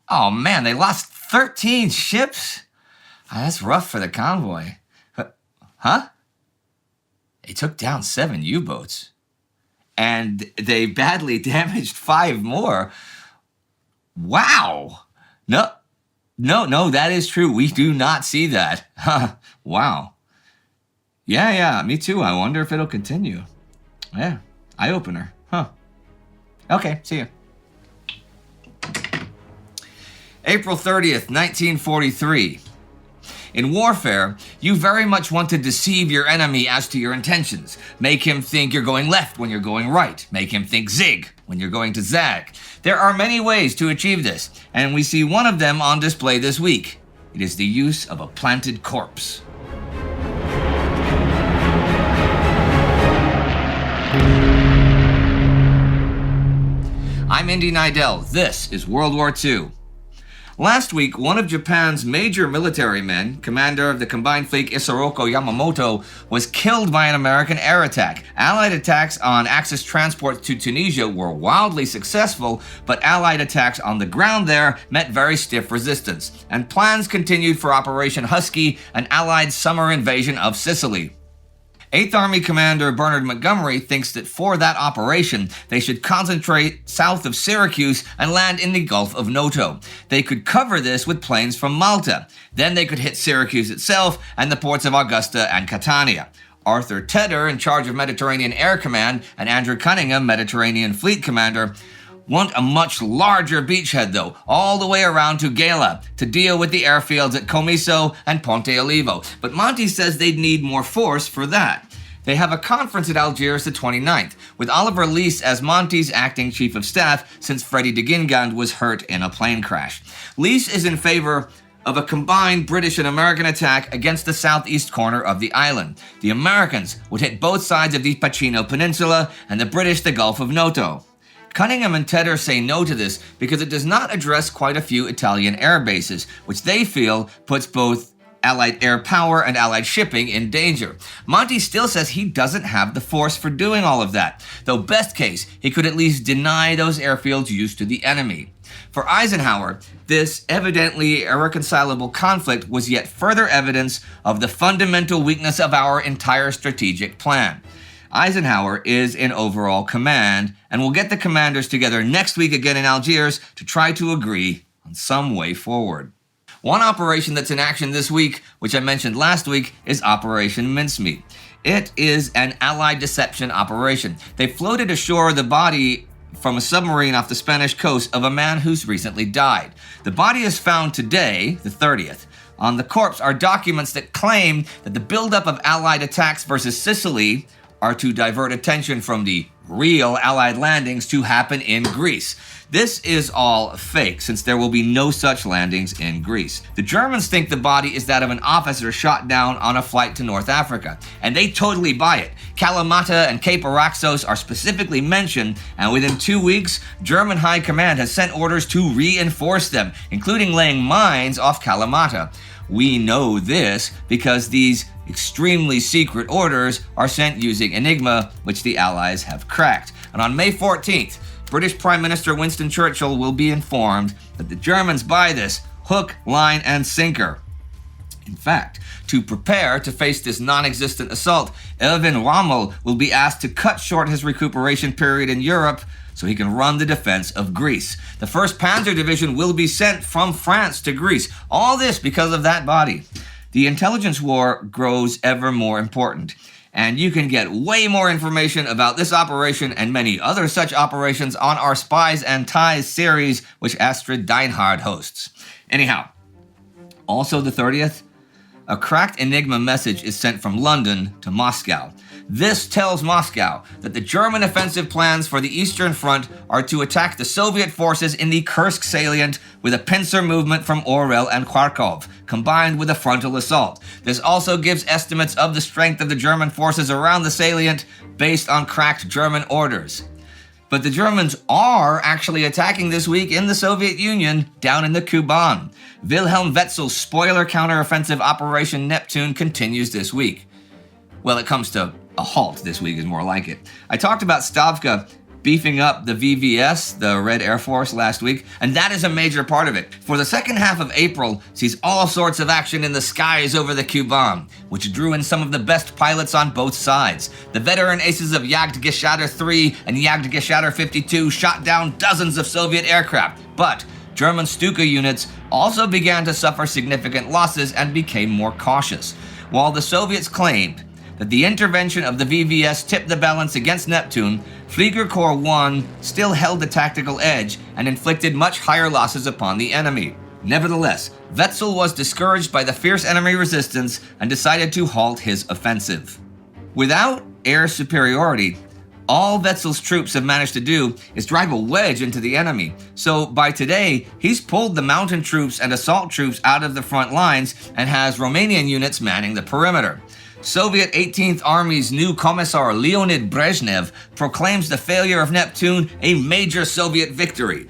Oh man, they lost 13 ships? That's rough for the convoy. Huh? They took down 7 U-boats. And they badly damaged 5 more. Wow. No, that is true. We do not see that. Wow. Yeah, me too. I wonder if it'll continue. Yeah, eye-opener. Huh. Okay, see ya. April 30th, 1943. In warfare, you very much want to deceive your enemy as to your intentions. Make him think you're going left when you're going right. Make him think zig when you're going to zag. There are many ways to achieve this, and we see one of them on display this week. It is the use of a planted corpse. I'm Indy Neidell. This is World War II. Last week, one of Japan's major military men, commander of the combined fleet Isoroku Yamamoto, was killed by an American air attack. Allied attacks on Axis transports to Tunisia were wildly successful, but Allied attacks on the ground there met very stiff resistance, and plans continued for Operation Husky, an Allied summer invasion of Sicily. 8th Army Commander Bernard Montgomery thinks that for that operation, they should concentrate south of Syracuse and land in the Gulf of Noto. They could cover this with planes from Malta. Then they could hit Syracuse itself and the ports of Augusta and Catania. Arthur Tedder, in charge of Mediterranean Air Command, and Andrew Cunningham, Mediterranean Fleet Commander, want a much larger beachhead, though, all the way around to Gela, to deal with the airfields at Comiso and Ponte Olivo. But Monty says they'd need more force for that. They have a conference at Algiers the 29th, with Oliver Leese as Monty's acting chief of staff since Freddie de Gingand was hurt in a plane crash. Leese is in favor of a combined British and American attack against the southeast corner of the island. The Americans would hit both sides of the Pacino Peninsula, and the British the Gulf of Noto. Cunningham and Tedder say no to this because it does not address quite a few Italian air bases, which they feel puts both Allied air power and Allied shipping in danger. Monty still says he doesn't have the force for doing all of that, though best case, he could at least deny those airfields use to the enemy. For Eisenhower, this evidently irreconcilable conflict was yet further evidence of the fundamental weakness of our entire strategic plan. Eisenhower is in overall command, and will get the commanders together next week again in Algiers to try to agree on some way forward. One operation that's in action this week, which I mentioned last week, is Operation Mincemeat. It is an Allied deception operation. They floated ashore the body from a submarine off the Spanish coast of a man who's recently died. The body is found today, the 30th. On the corpse are documents that claim that the buildup of Allied attacks versus Sicily are to divert attention from the real Allied landings to happen in Greece. This is all fake, since there will be no such landings in Greece. The Germans think the body is that of an officer shot down on a flight to North Africa, and they totally buy it. Kalamata and Cape Araxos are specifically mentioned, and within 2 weeks, German High Command has sent orders to reinforce them, including laying mines off Kalamata. We know this because these extremely secret orders are sent using Enigma, which the Allies have cracked. And on May 14th, British Prime Minister Winston Churchill will be informed that the Germans buy this hook, line, and sinker. In fact, to prepare to face this non-existent assault, Erwin Rommel will be asked to cut short his recuperation period in Europe so he can run the defense of Greece. The 1st Panzer Division will be sent from France to Greece. All this because of that body. The intelligence war grows ever more important, and you can get way more information about this operation and many other such operations on our Spies and Ties series, which Astrid Deinhard hosts. Anyhow, also the 30th, a cracked Enigma message is sent from London to Moscow. This tells Moscow that the German offensive plans for the Eastern Front are to attack the Soviet forces in the Kursk salient with a pincer movement from Orel and Kharkov, combined with a frontal assault. This also gives estimates of the strength of the German forces around the salient based on cracked German orders. But the Germans are actually attacking this week in the Soviet Union down in the Kuban. Wilhelm Wetzel's spoiler counteroffensive Operation Neptune continues this week. Well, it comes to a halt this week is more like it. I talked about Stavka beefing up the VVS, the Red Air Force, last week, and that is a major part of it. For the second half of April sees all sorts of action in the skies over the Kuban, which drew in some of the best pilots on both sides. The veteran aces of Jagdgeschwader 3 and Jagdgeschwader 52 shot down dozens of Soviet aircraft, but German Stuka units also began to suffer significant losses and became more cautious. While the Soviets claimed that the intervention of the VVS tipped the balance against Neptune, Flieger Corps 1 still held the tactical edge and inflicted much higher losses upon the enemy. Nevertheless, Wetzel was discouraged by the fierce enemy resistance and decided to halt his offensive. Without air superiority, all Wetzel's troops have managed to do is drive a wedge into the enemy. So by today, he's pulled the mountain troops and assault troops out of the front lines and has Romanian units manning the perimeter. Soviet 18th Army's new Commissar Leonid Brezhnev proclaims the failure of Neptune a major Soviet victory.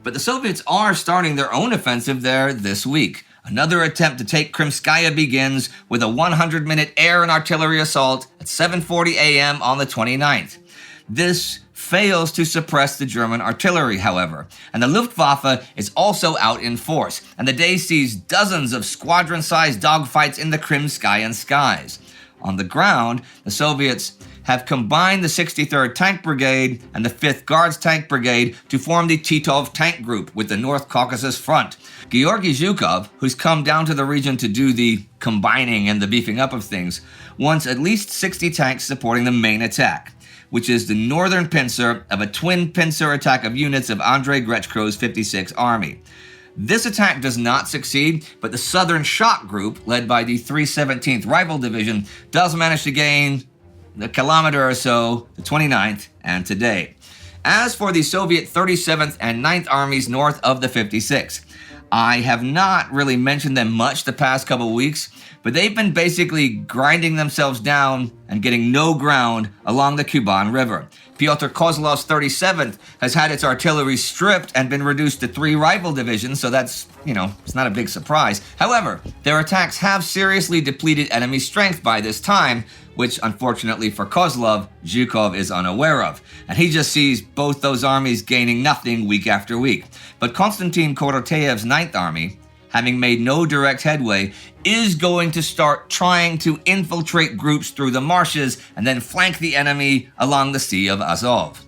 But the Soviets are starting their own offensive there this week. Another attempt to take Krimskaya begins with a 100-minute air and artillery assault at 7:40 a.m. on the 29th. This fails to suppress the German artillery, however, and the Luftwaffe is also out in force, and the day sees dozens of squadron-sized dogfights in the Krimskayan skies. On the ground, the Soviets have combined the 63rd Tank Brigade and the 5th Guards Tank Brigade to form the Titov Tank Group with the North Caucasus Front. Georgy Zhukov, who's come down to the region to do the combining and the beefing up of things, wants at least 60 tanks supporting the main attack, which is the northern pincer of a twin pincer attack of units of Andrei Grechko's 56th Army. This attack does not succeed, but the Southern Shock Group, led by the 317th Rifle Division, does manage to gain a kilometer or so, the 29th, and today. As for the Soviet 37th and 9th Armies north of the 56th, I have not really mentioned them much the past couple weeks, but they've been basically grinding themselves down and getting no ground along the Kuban River. Pyotr Kozlov's 37th has had its artillery stripped and been reduced to 3 rifle divisions, so that's, it's not a big surprise. However, their attacks have seriously depleted enemy strength by this time, which unfortunately for Kozlov, Zhukov is unaware of. And he just sees both those armies gaining nothing week after week. But Konstantin Koroteyev's 9th Army, having made no direct headway, is going to start trying to infiltrate groups through the marshes and then flank the enemy along the Sea of Azov.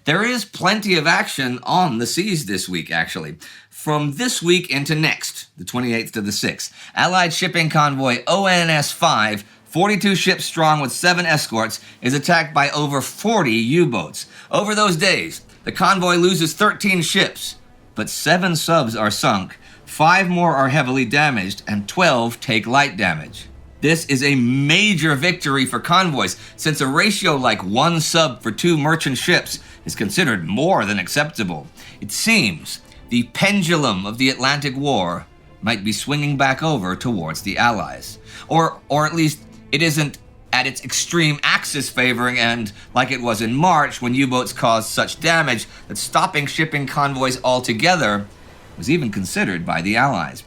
There is plenty of action on the seas this week, actually. From this week into next, the 28th to the 6th, Allied shipping convoy ONS-5, 42 ships strong with 7 escorts, is attacked by over 40 U-boats. Over those days, the convoy loses 13 ships, but 7 subs are sunk, 5 more are heavily damaged, and 12 take light damage. This is a major victory for convoys, since a ratio like 1 sub for 2 merchant ships is considered more than acceptable. It seems the pendulum of the Atlantic War might be swinging back over towards the Allies. Or at least it isn't at its extreme axis favoring end like it was in March when U-boats caused such damage that stopping shipping convoys altogether was even considered by the Allies.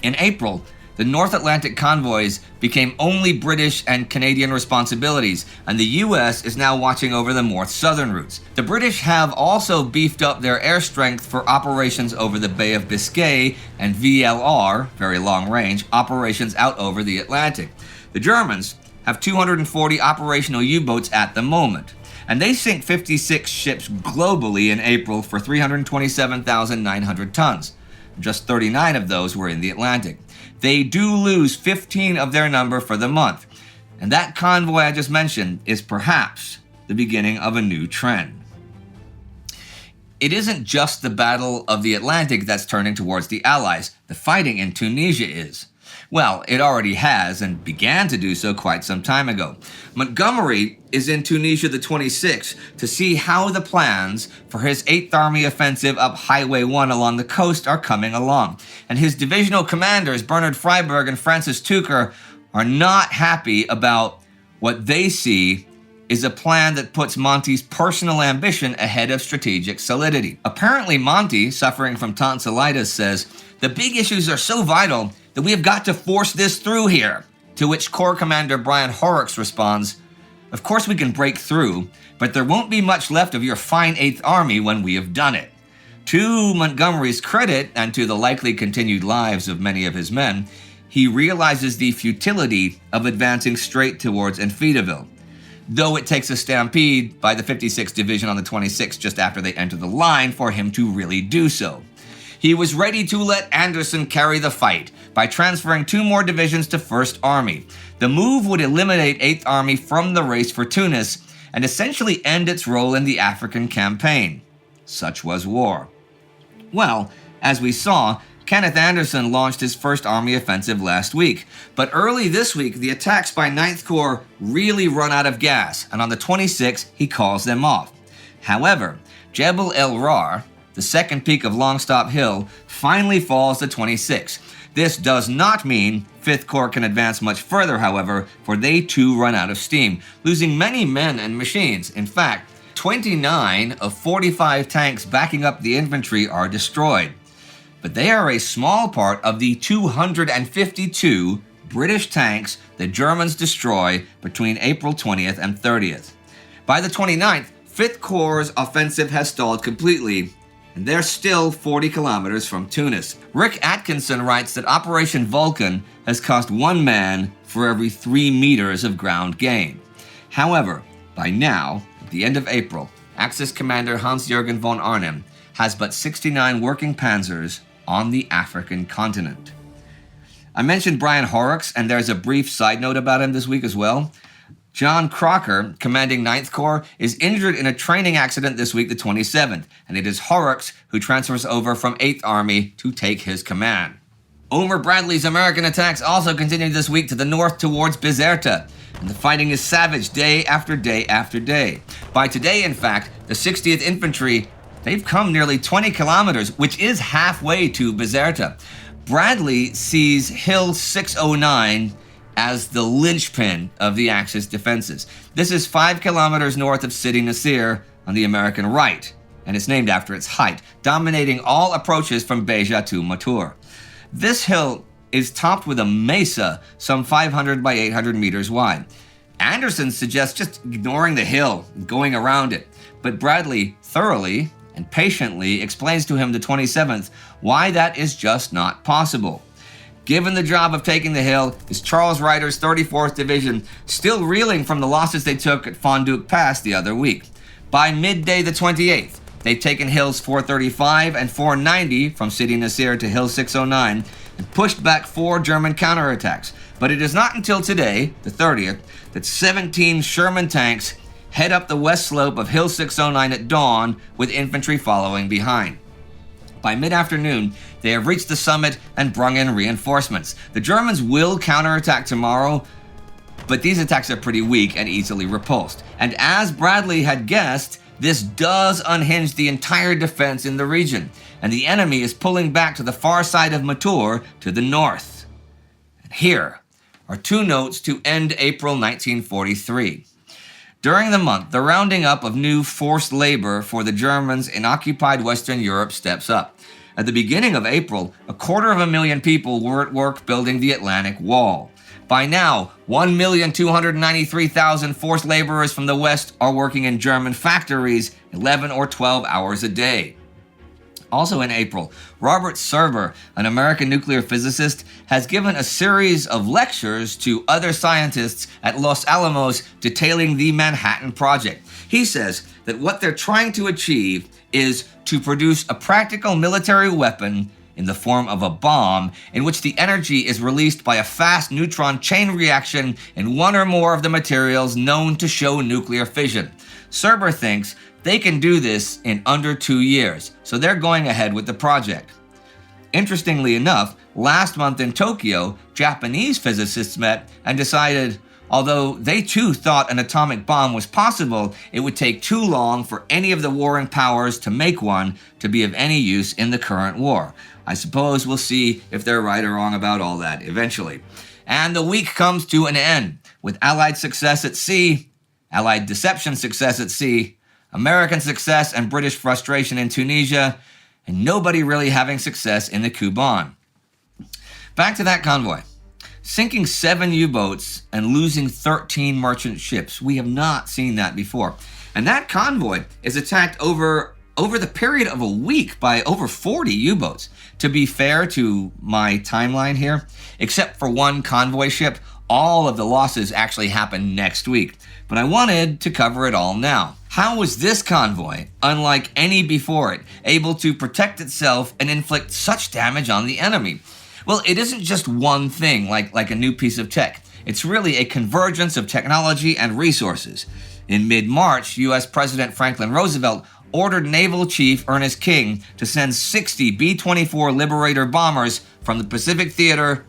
In April, the North Atlantic convoys became only British and Canadian responsibilities, and the US is now watching over the more southern routes. The British have also beefed up their air strength for operations over the Bay of Biscay and VLR, very long range, operations out over the Atlantic. The Germans have 240 operational U-boats at the moment, and they sink 56 ships globally in April for 327,900 tons. Just 39 of those were in the Atlantic. They do lose 15 of their number for the month, and that convoy I just mentioned is perhaps the beginning of a new trend. It isn't just the Battle of the Atlantic that's turning towards the Allies. The fighting in Tunisia is. Well, it already has and began to do so quite some time ago. Montgomery is in Tunisia the 26th to see how the plans for his 8th Army offensive up Highway 1 along the coast are coming along. And his divisional commanders, Bernard Freiberg and Francis Tucker, are not happy about what they see is a plan that puts Monty's personal ambition ahead of strategic solidity. Apparently Monty, suffering from tonsillitis, says, "The big issues are so vital that we have got to force this through here." To which Corps Commander Brian Horrocks responds, Of course we can break through, but there won't be much left of your fine 8th Army when we have done it. To Montgomery's credit, and to the likely continued lives of many of his men, he realizes the futility of advancing straight towards Enfidaville, though it takes a stampede by the 56th Division on the 26th just after they enter the line for him to really do so. He was ready to let Anderson carry the fight by transferring 2 more divisions to 1st Army. The move would eliminate 8th Army from the race for Tunis and essentially end its role in the African campaign. Such was war. Well, as we saw, Kenneth Anderson launched his 1st Army offensive last week, but early this week the attacks by 9th Corps really run out of gas, and on the 26th he calls them off. However, Jebel El Rar, the second peak of Longstop Hill, finally falls the 26th. This does not mean 5th Corps can advance much further, however, for they too run out of steam, losing many men and machines. In fact, 29 of 45 tanks backing up the infantry are destroyed. But they are a small part of the 252 British tanks the Germans destroy between April 20th and 30th. By the 29th, 5th Corps' offensive has stalled completely, and they're still 40 kilometers from Tunis. Rick Atkinson writes that Operation Vulcan has cost 1 man for every 3 meters of ground gain. However, by now, at the end of April, Axis Commander Hans-Jürgen von Arnim has but 69 working panzers on the African continent. I mentioned Brian Horrocks, and there's a brief side note about him this week as well. John Crocker, commanding 9th Corps, is injured in a training accident this week, the 27th, and it is Horrocks who transfers over from 8th Army to take his command. Omer Bradley's American attacks also continued this week to the north towards Bizerta, and the fighting is savage day after day after day. By today, in fact, the 60th Infantry, they've come nearly 20 kilometers, which is halfway to Bizerta. Bradley sees Hill 609 as the linchpin of the Axis defenses. This is 5 kilometers north of Sidi Nasir on the American right, and it's named after its height, dominating all approaches from Beja to Matur. This hill is topped with a mesa some 500 by 800 meters wide. Anderson suggests just ignoring the hill and going around it, but Bradley thoroughly and patiently explains to him the 27th why that is just not possible. Given the job of taking the hill is Charles Ryder's 34th Division, still reeling from the losses they took at Fondouk Pass the other week. By midday the 28th, they've taken hills 435 and 490 from Sidi Nasir to Hill 609 and pushed back 4 German counterattacks. But it is not until today, the 30th, that 17 Sherman tanks head up the west slope of Hill 609 at dawn, with infantry following behind. By mid-afternoon, they have reached the summit and brung in reinforcements. The Germans will counterattack tomorrow, but these attacks are pretty weak and easily repulsed. And as Bradley had guessed, this does unhinge the entire defense in the region, and the enemy is pulling back to the far side of Matur to the north. And here are 2 notes to end April 1943. During the month, the rounding up of new forced labor for the Germans in occupied Western Europe steps up. At the beginning of April, 250,000 people were at work building the Atlantic Wall. By now, 1,293,000 forced laborers from the West are working in German factories 11 or 12 hours a day. Also in April, Robert Serber, an American nuclear physicist, has given a series of lectures to other scientists at Los Alamos detailing the Manhattan Project. He says that what they're trying to achieve is to produce a practical military weapon in the form of a bomb in which the energy is released by a fast neutron chain reaction in one or more of the materials known to show nuclear fission. Serber thinks they can do this in under 2 years, so they're going ahead with the project. Interestingly enough, last month in Tokyo, Japanese physicists met and decided, although they too thought an atomic bomb was possible, it would take too long for any of the warring powers to make one to be of any use in the current war. I suppose we'll see if they're right or wrong about all that eventually. And the week comes to an end, with Allied success at sea, Allied deception success at sea, American success and British frustration in Tunisia, and nobody really having success in the Kuban. Back to that convoy. sinking 7 U-boats and losing 13 merchant ships. We have not seen that before. And that convoy is attacked over the period of a week by over 40 U-boats. To be fair to my timeline here, except for one convoy ship, all of the losses actually happened next week. But I wanted to cover it all now. How was this convoy, unlike any before it, able to protect itself and inflict such damage on the enemy? Well, it isn't just one thing like a new piece of tech. It's really a convergence of technology and resources. In mid-March, U.S. President Franklin Roosevelt ordered Naval Chief Ernest King to send 60 B-24 Liberator bombers from the Pacific Theater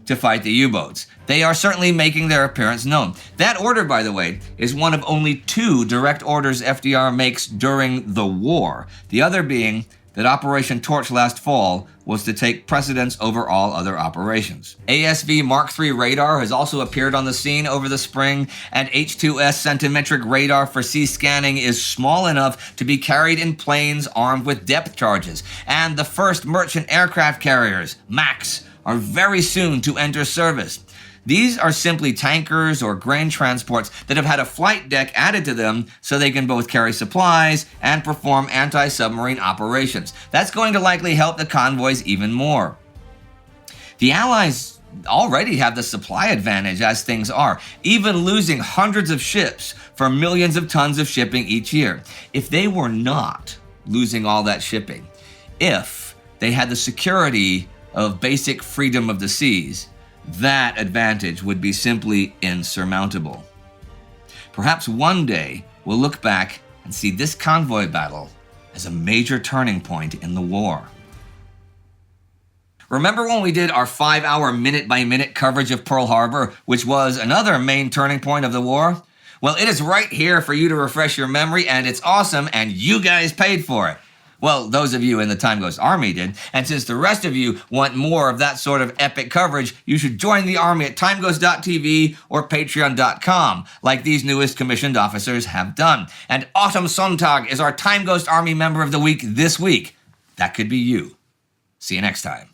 to fight the U-boats. They are certainly making their appearance known. That order, by the way, is one of only 2 direct orders FDR makes during the war. The other being that Operation Torch last fall was to take precedence over all other operations. ASV Mark III radar has also appeared on the scene over the spring, and H-2S centimetric radar for sea scanning is small enough to be carried in planes armed with depth charges. And the first merchant aircraft carriers, MACs, are very soon to enter service. These are simply tankers or grain transports that have had a flight deck added to them so they can both carry supplies and perform anti-submarine operations. That's going to likely help the convoys even more. The Allies already have the supply advantage as things are, even losing hundreds of ships for millions of tons of shipping each year. If they were not losing all that shipping, if they had the security of basic freedom of the seas, that advantage would be simply insurmountable. Perhaps one day we'll look back and see this convoy battle as a major turning point in the war. Remember when we did our 5-hour minute-by-minute coverage of Pearl Harbor, which was another main turning point of the war? Well, it is right here for you to refresh your memory, and it's awesome, and you guys paid for it. Well, those of you in the Time Ghost Army did, and since the rest of you want more of that sort of epic coverage, you should join the Army at timeghost.tv or patreon.com, like these newest commissioned officers have done. And Autumn Sontag is our Time Ghost Army Member of the Week this week. That could be you. See you next time.